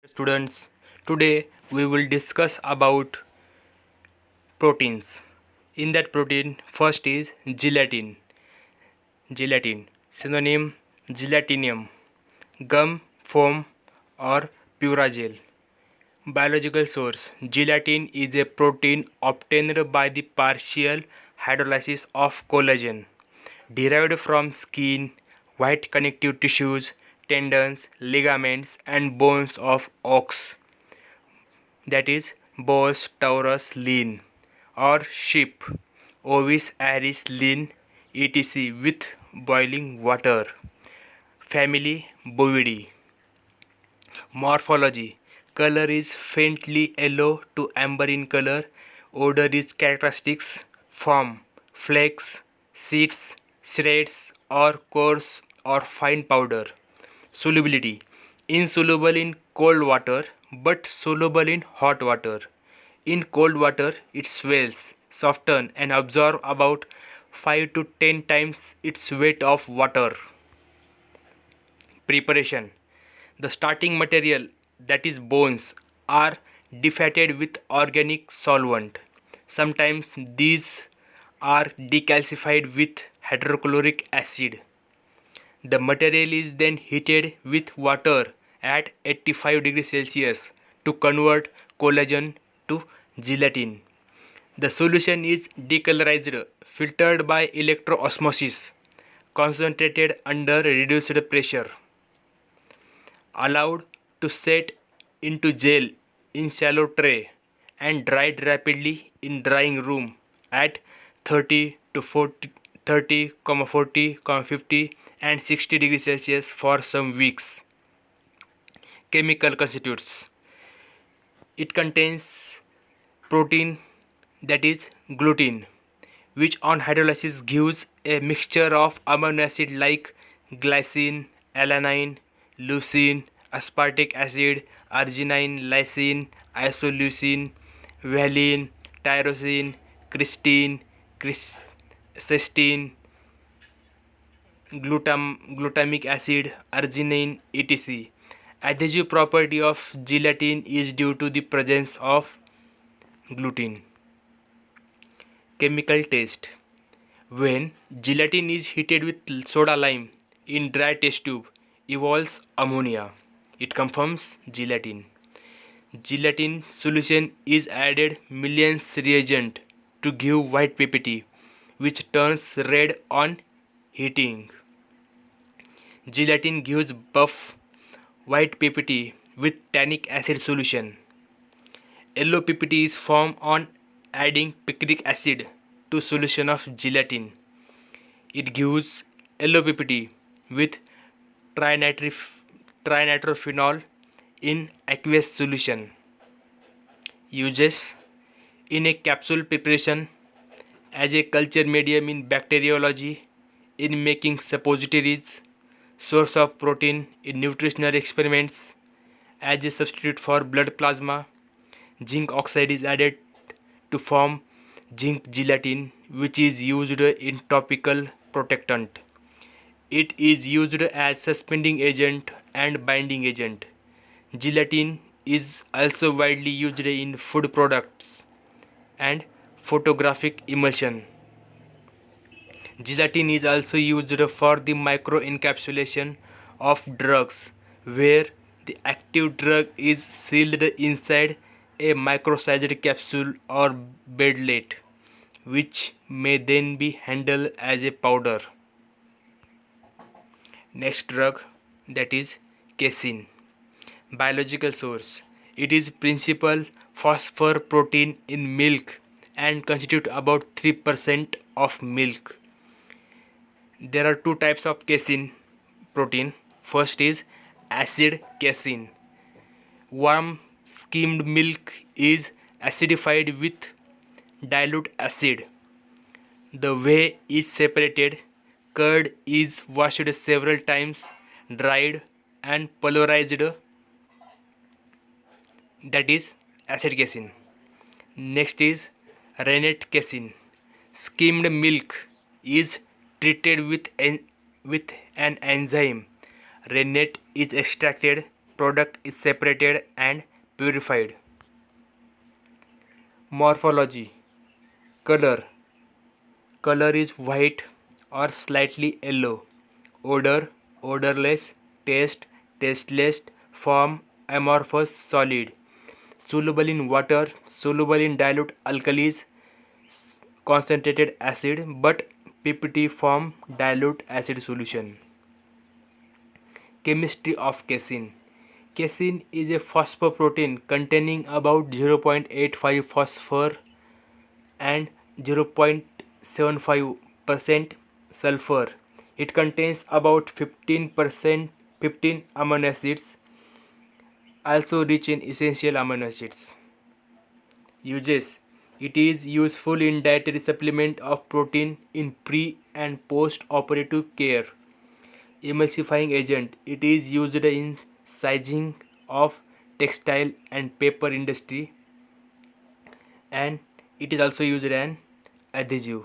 students. Today we will discuss about proteins. In that protein, first is gelatin. Gelatin, synonym gelatinium, gum, foam or puragel. Biological source: gelatin is a protein obtained by the partial hydrolysis of collagen, derived from skin, white connective tissues, tendons, ligaments, and bones of ox, that is, Bos taurus lean, or sheep, Ovis aries lean, etc., with boiling water. Family Bovidae. Morphology: color is faintly yellow to amber in color. Odor is characteristics. Form: flakes, seeds, shreds, or coarse or fine powder. Solubility: insoluble in cold water but soluble in hot water. In cold water, it swells, softens, and absorbs about 5 to 10 times its weight of water. Preparation: the starting material, that is bones, are defatted with organic solvent. Sometimes these are decalcified with hydrochloric acid. The material is then heated with water at 85 degrees Celsius to convert collagen to gelatin. The solution is decolorized, filtered by electroosmosis, concentrated under reduced pressure, allowed to set into gel in shallow tray, and dried rapidly in drying room at 30 to 40, 30, 40, 50 and 60 degrees Celsius for some weeks. Chemical constitutes: it contains protein, that is gluten, which on hydrolysis gives a mixture of amino acid like glycine, alanine, leucine, aspartic acid, arginine, lysine, isoleucine, valine, tyrosine, cysteine, cysteine, glutamic acid, arginine, etc. Adhesive property of gelatin is due to the presence of gluten. Chemical taste: when gelatin is heated with soda lime in dry test tube, evolves ammonia. It conforms gelatin. Gelatin solution is added millions reagent to give white PPT, which turns red on heating. Gelatin gives buff white PPT with tannic acid solution. Yellow PPT is formed on adding picric acid to solution of gelatin. It gives yellow PPT with trinitrophenol in aqueous solution. Uses: in a capsule preparation, as a culture medium in bacteriology, in making suppositories, source of protein in nutritional experiments, as a substitute for blood plasma. Zinc oxide is added to form zinc gelatin, which is used in topical protectant. It is used as suspending agent and binding agent. Gelatin is also widely used in food products and photographic emulsion. Gelatin is also used for the microencapsulation of drugs, where the active drug is sealed inside a micro-sized capsule or bedlet, which may then be handled as a powder. Next drug, that is casein. Biological source: it is principal phosphor protein in milk and constitute about 3% of milk. There are two types of casein protein. First is acid casein. Warm skimmed milk is acidified with dilute acid. The whey is separated. Curd is washed several times, dried and pulverized, that is acid casein. Next is rennet casein. Skimmed milk is treated with an enzyme. Rennet is extracted product is separated and purified. Morphology. Color. Color is white or slightly yellow. Odor, odorless. Taste, tasteless. Form, amorphous solid. Soluble in water, soluble in dilute alkalis, concentrated acid, but PPT form dilute acid solution. Chemistry of casein. Casein is a phosphoprotein containing about 0.85 phosphor and 0.75% sulfur. It contains about 15 amino acids, also rich in essential amino acids. Uses. It is useful in dietary supplement of protein in pre and post operative care. Emulsifying agent. It is used in sizing of textile and paper industry, and it is also used as adhesive.